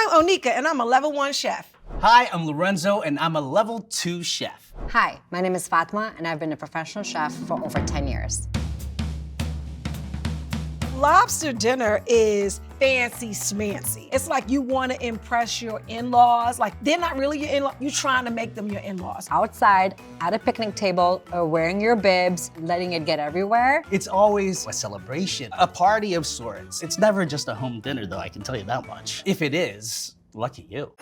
I'm Onika, and I'm a level 1 chef. Hi, I'm Lorenzo, and I'm a level 2 chef. Hi, my name is Fatima, and I've been a professional chef for over 10 years. Lobster dinner is fancy schmancy. It's like you want to impress your in-laws. Like, they're not really your in-laws. You're trying to make them your in-laws. Outside, at a picnic table, or wearing your bibs, letting it get everywhere. It's always a celebration, a party of sorts. It's never just a home dinner, though, I can tell you that much. If it is, lucky you.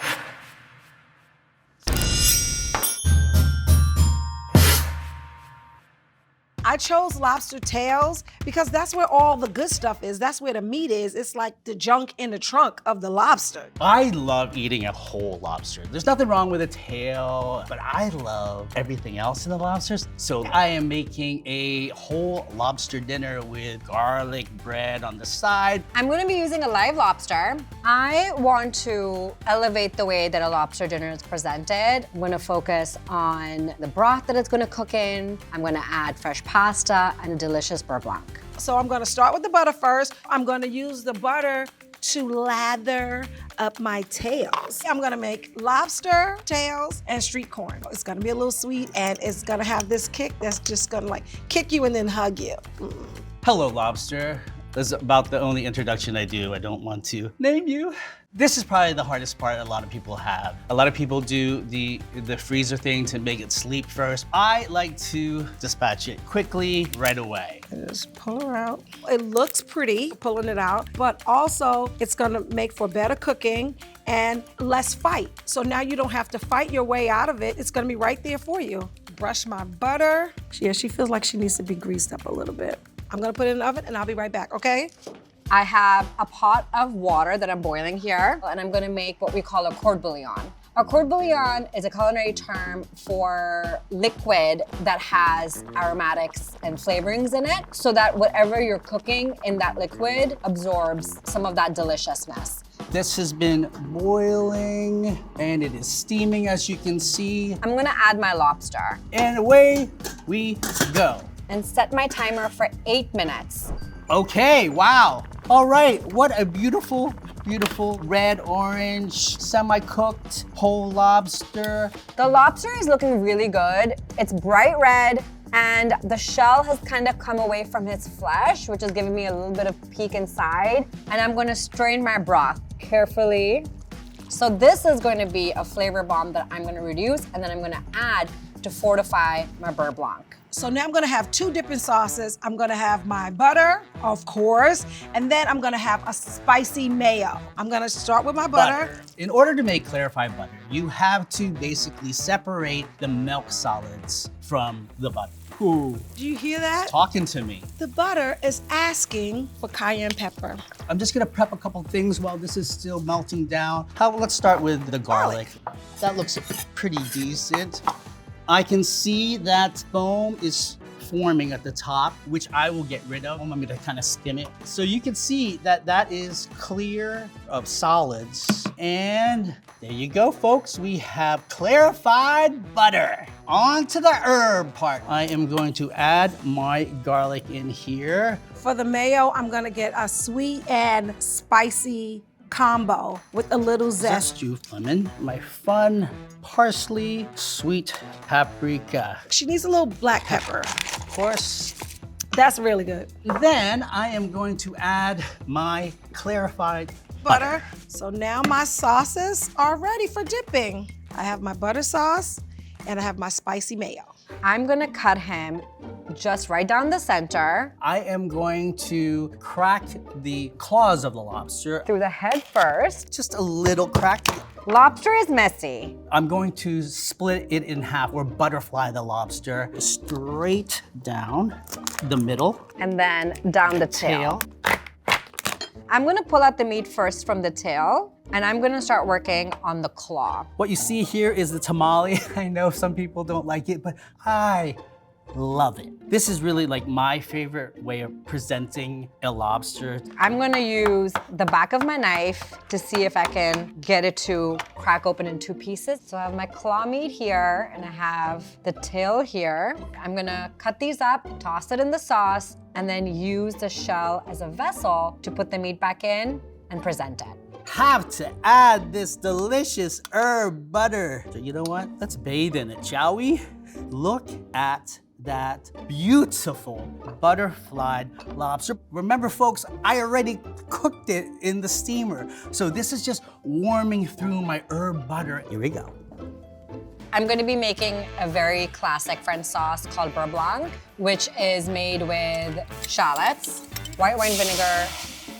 I chose lobster tails because that's where all the good stuff is. That's where the meat is. It's like the junk in the trunk of the lobster. I love eating a whole lobster. There's nothing wrong with a tail, but I love everything else in the lobsters. So I am making a whole lobster dinner with garlic bread on the side. I'm gonna be using a live lobster. I want to elevate the way that a lobster dinner is presented. I'm gonna focus on the broth that it's gonna cook in. I'm gonna add fresh pasta and a delicious beurre blanc. So I'm gonna start with the butter first. I'm gonna use the butter to lather up my tails. I'm gonna make lobster tails and street corn. It's gonna be a little sweet and it's gonna have this kick that's just gonna like kick you and then hug you. Hello, lobster. That's about the only introduction I do. I don't want to name you. This is probably the hardest part a lot of people have. A lot of people do the freezer thing to make it sleep first. I like to dispatch it quickly, right away. Just pull her out. It looks pretty, pulling it out, but also it's gonna make for better cooking and less fight. So now you don't have to fight your way out of it. It's gonna be right there for you. Brush my butter. Yeah, she feels like she needs to be greased up a little bit. I'm gonna put it in the oven and I'll be right back, okay? I have a pot of water that I'm boiling here, and I'm gonna make what we call a corde bouillon. A corde bouillon is a culinary term for liquid that has aromatics and flavorings in it, so that whatever you're cooking in that liquid absorbs some of that deliciousness. This has been boiling and it is steaming, as you can see. I'm gonna add my lobster. And away we go. And set my timer for 8 minutes. Okay, wow. All right, what a beautiful, beautiful red, orange, semi-cooked whole lobster. The lobster is looking really good. It's bright red, and the shell has kind of come away from its flesh, which is giving me a little bit of peek inside. And I'm gonna strain my broth carefully. So this is going to be a flavor bomb that I'm gonna reduce, and then I'm gonna add to fortify my beurre blanc. So now I'm gonna have 2 dipping sauces. I'm gonna have my butter, of course, and then I'm gonna have a spicy mayo. I'm gonna start with my butter. In order to make clarified butter, you have to basically separate the milk solids from the butter. Ooh, Do you hear that? talking to me. The butter is asking for cayenne pepper. I'm just gonna prep a couple things while this is still melting down. Let's start with the garlic. That looks pretty decent. I can see that foam is forming at the top, which I will get rid of. I'm gonna kind of skim it. So you can see that that is clear of solids. And there you go, folks. We have clarified butter. On to the herb part. I am going to add my garlic in here. For the mayo, I'm gonna get a sweet and spicy combo with a little zest. Zest juice, lemon, my fun parsley, sweet paprika. She needs a little black pepper. Of course. That's really good. Then I am going to add my clarified Butter. So now my sauces are ready for dipping. I have my butter sauce and I have my spicy mayo. I'm gonna cut him just right down the center. I am going to crack the claws of the lobster. Through the head first. Just a little crack. Lobster is messy. I'm going to split it in half or butterfly the lobster straight down the middle. And then down the tail. I'm gonna pull out the meat first from the tail, and I'm gonna start working on the claw. What you see here is the tamale. I know some people don't like it, but I love it. This is really like my favorite way of presenting a lobster. I'm gonna use the back of my knife to see if I can get it to crack open in 2 pieces. So I have my claw meat here, and I have the tail here. I'm gonna cut these up, toss it in the sauce, and then use the shell as a vessel to put the meat back in and present it. have to add this delicious herb butter. So you know what? Let's bathe in it, shall we? Look at that beautiful butterflied lobster. Remember, folks, I already cooked it in the steamer. So this is just warming through my herb butter. Here we go. I'm going to be making a very classic French sauce called beurre blanc, which is made with shallots, white wine vinegar,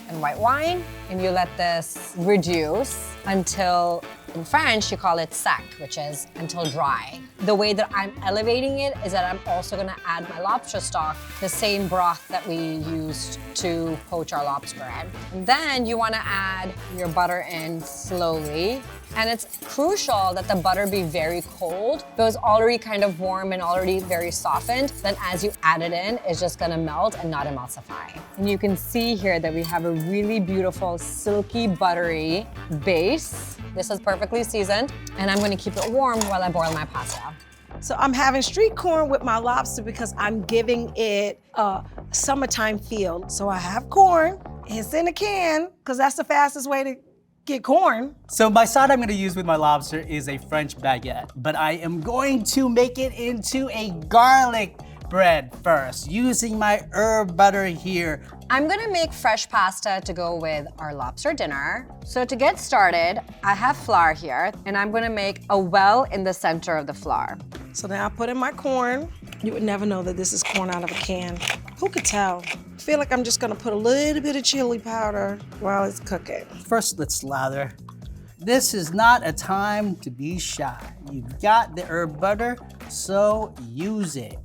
and white wine. And you let this reduce until, in French, you call it sec, which is until dry. The way that I'm elevating it is that I'm also gonna add my lobster stock, the same broth that we used to poach our lobster in. And then you wanna add your butter in slowly. And it's crucial that the butter be very cold. If it was already kind of warm and already very softened, then as you add it in, it's just gonna melt and not emulsify. And you can see here that we have a really beautiful, silky, buttery base. This is perfectly seasoned, and I'm gonna keep it warm while I boil my pasta. So I'm having street corn with my lobster because I'm giving it a summertime feel. So I have corn, it's in a can, because that's the fastest way to get corn. So my side I'm gonna use with my lobster is a French baguette, but I am going to make it into a garlic bread first, using my herb butter here. I'm gonna make fresh pasta to go with our lobster dinner. So to get started, I have flour here, and I'm gonna make a well in the center of the flour. So now I put in my corn. You would never know that this is corn out of a can. Who could tell? I feel like I'm just gonna put a little bit of chili powder while it's cooking. First, let's slather. This is not a time to be shy. You've got the herb butter, so use it.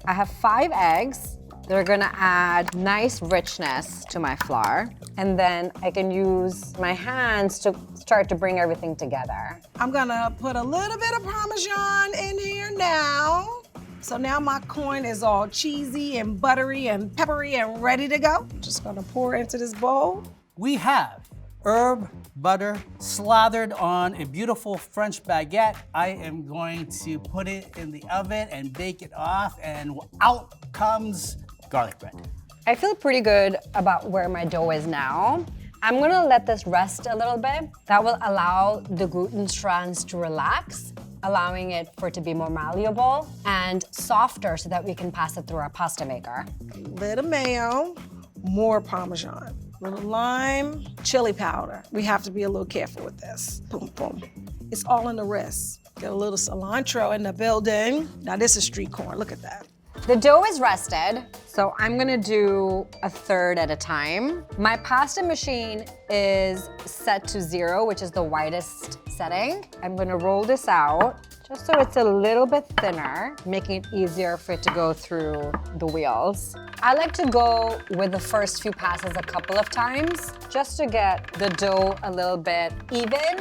I have 5 eggs. They're gonna add nice richness to my flour. And then I can use my hands to start to bring everything together. I'm gonna put a little bit of Parmesan in here now. So now my corn is all cheesy and buttery and peppery and ready to go. I'm just gonna pour into this bowl. We have herb butter slathered on a beautiful French baguette. I am going to put it in the oven and bake it off, and out comes garlic bread. I feel pretty good about where my dough is now. I'm gonna let this rest a little bit. That will allow the gluten strands to relax, allowing it for it to be more malleable and softer so that we can pass it through our pasta maker. Little mayo, more Parmesan, little lime, chili powder. We have to be a little careful with this. Boom, boom. It's all in the wrist. Get a little cilantro in the building. Now this is street corn, look at that. The dough is rested, so I'm gonna do a third at a time. My pasta machine is set to 0, which is the widest setting. I'm gonna roll this out just so it's a little bit thinner, making it easier for it to go through the wheels. I like to go with the first few passes a couple of times just to get the dough a little bit even.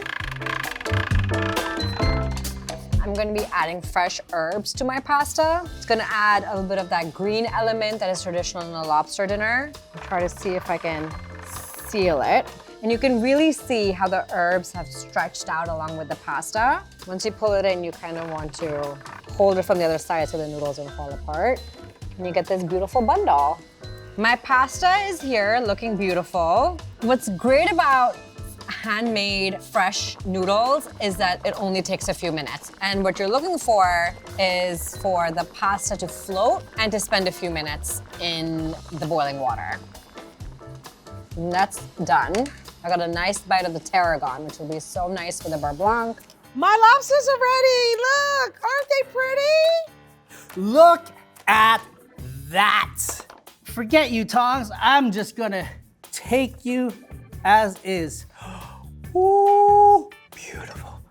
I'm gonna be adding fresh herbs to my pasta. It's gonna add a little bit of that green element that is traditional in a lobster dinner. I'll try to see if I can seal it. And you can really see how the herbs have stretched out along with the pasta. Once you pull it in, you kind of want to hold it from the other side so the noodles don't fall apart. And you get this beautiful bundle. My pasta is here looking beautiful. What's great about handmade fresh noodles is that it only takes a few minutes. And what you're looking for is for the pasta to float and to spend a few minutes in the boiling water. And that's done. I got a nice bite of the tarragon, which will be so nice for the beurre blanc. My lobsters are ready, look, aren't they pretty? Look at that. Forget you, tongs. I'm just gonna take you as is. Ooh, beautiful,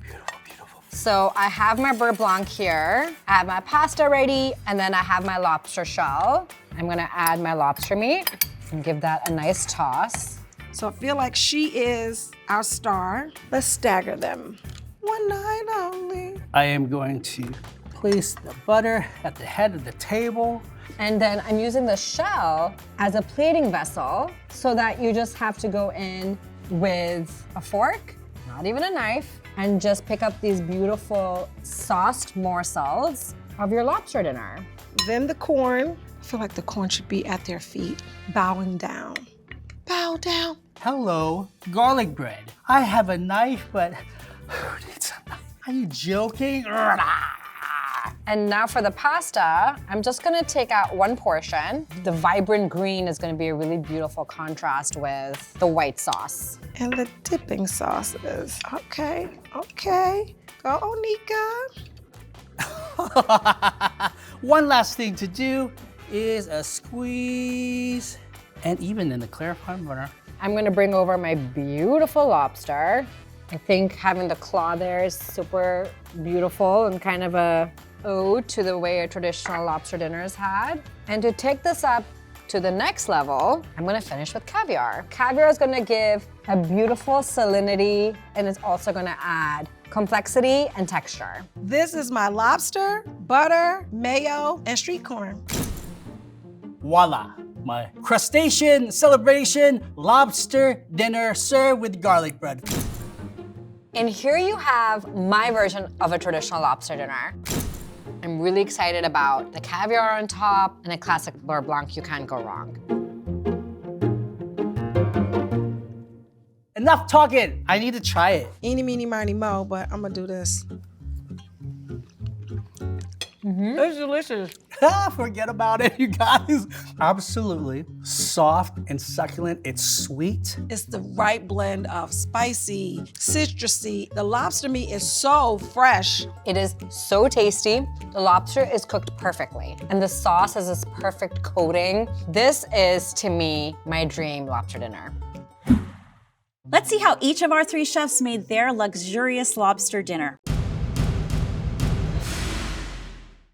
beautiful, beautiful. So I have my beurre blanc here, I have my pasta ready, and then I have my lobster shell. I'm gonna add my lobster meat and give that a nice toss. So I feel like she is our star. Let's stagger them. One night only. I am going to place the butter at the head of the table. And then I'm using the shell as a plating vessel so that you just have to go in with a fork, not even a knife, and just pick up these beautiful sauced morsels of your lobster dinner. Then the corn. I feel like the corn should be at their feet, bowing down. Bow down. Hello, garlic bread. I have a knife, but who needs a knife? Are you joking? And now for the pasta, I'm just gonna take out one portion. The vibrant green is gonna be a really beautiful contrast with the white sauce. And the dipping sauces. Okay, okay. Go, Onika. One last thing to do is a squeeze, and even in the clarified butter. I'm gonna bring over my beautiful lobster. I think having the claw there is super beautiful and kind of a ode to the way a traditional lobster dinner is had. And to take this up to the next level, I'm gonna finish with caviar. Caviar is gonna give a beautiful salinity, and it's also gonna add complexity and texture. This is my lobster, butter, mayo, and street corn. Voila, my crustacean celebration lobster dinner served with garlic bread. And here you have my version of a traditional lobster dinner. I'm really excited about the caviar on top and a classic beurre blanc. You can't go wrong. Enough talking, I need to try it. Eeny, meeny, miny, mo, but I'm gonna do this. It's delicious. Forget about it, you guys. Absolutely soft and succulent. It's sweet. It's the right blend of spicy, citrusy. The lobster meat is so fresh. It is so tasty. The lobster is cooked perfectly, and the sauce has this perfect coating. This is, to me, my dream lobster dinner. Let's see how each of our 3 chefs made their luxurious lobster dinner.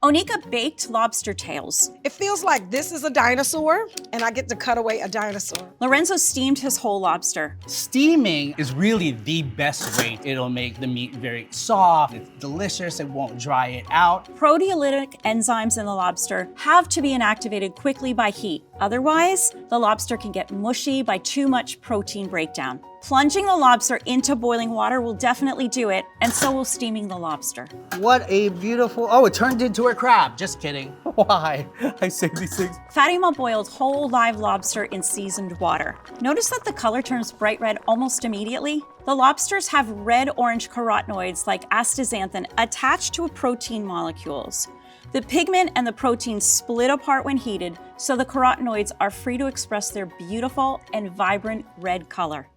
Onika baked lobster tails. It feels like this is a dinosaur, and I get to cut away a dinosaur. Lorenzo steamed his whole lobster. Steaming is really the best way. It'll make the meat very soft, it's delicious, it won't dry it out. Proteolytic enzymes in the lobster have to be inactivated quickly by heat. Otherwise, the lobster can get mushy by too much protein breakdown. Plunging the lobster into boiling water will definitely do it, and so will steaming the lobster. What a beautiful, oh, it turned into a crab. Just kidding. Why? I say these things. Fatima boiled whole live lobster in seasoned water. Notice that the color turns bright red almost immediately? The lobsters have red-orange carotenoids like astaxanthin attached to protein molecules. The pigment and the protein split apart when heated, so the carotenoids are free to express their beautiful and vibrant red color.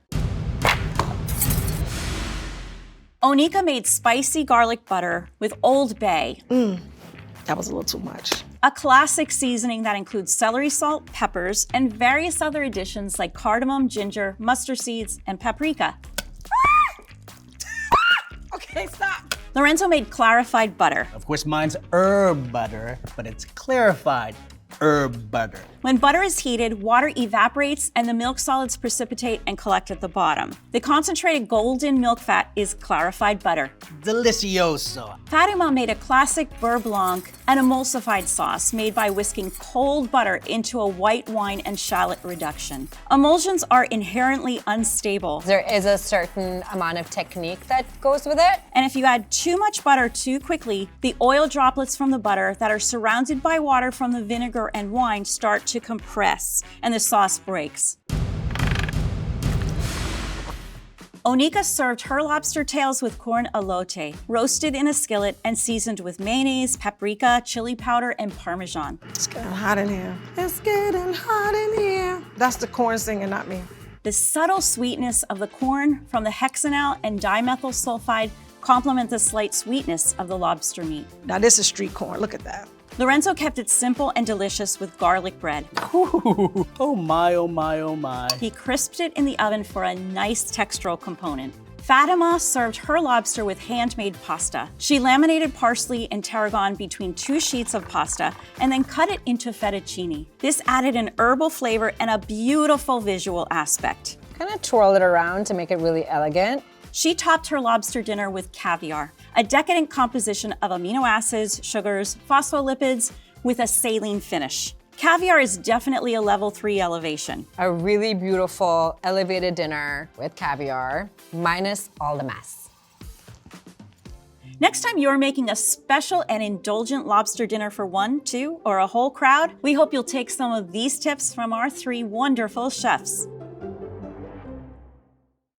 Onika made spicy garlic butter with Old Bay. That was a little too much. A classic seasoning that includes celery salt, peppers, and various other additions like cardamom, ginger, mustard seeds, and paprika. Okay, stop. Lorenzo made clarified butter. Of course, mine's herb butter, but it's clarified herb butter. When butter is heated, water evaporates and the milk solids precipitate and collect at the bottom. The concentrated golden milk fat is clarified butter. Delicioso. Fatima made a classic beurre blanc, an emulsified sauce made by whisking cold butter into a white wine and shallot reduction. Emulsions are inherently unstable, There is a certain amount of technique that goes with it. and if you add too much butter too quickly, the oil droplets from the butter that are surrounded by water from the vinegar and wine start to compress, and the sauce breaks. Onika served her lobster tails with corn elote, roasted in a skillet and seasoned with mayonnaise, paprika, chili powder, and Parmesan. It's getting hot in here. It's getting hot in here. That's the corn singing, not me. The subtle sweetness of the corn from the hexanal and dimethyl sulfide complement the slight sweetness of the lobster meat. Now this is street corn, look at that. Lorenzo kept it simple and delicious with garlic bread. Ooh, oh my, oh my, oh my. He crisped it in the oven for a nice textural component. Fatima served her lobster with handmade pasta. She laminated parsley and tarragon between 2 sheets of pasta and then cut it into fettuccine. This added an herbal flavor and a beautiful visual aspect. Kind of twirl it around to make it really elegant. She topped her lobster dinner with caviar, a decadent composition of amino acids, sugars, phospholipids with a saline finish. Caviar is definitely a level 3 elevation. A really beautiful elevated dinner with caviar, minus all the mess. Next time you're making a special and indulgent lobster dinner for 1, 2, or a whole crowd, we hope you'll take some of these tips from our 3 wonderful chefs.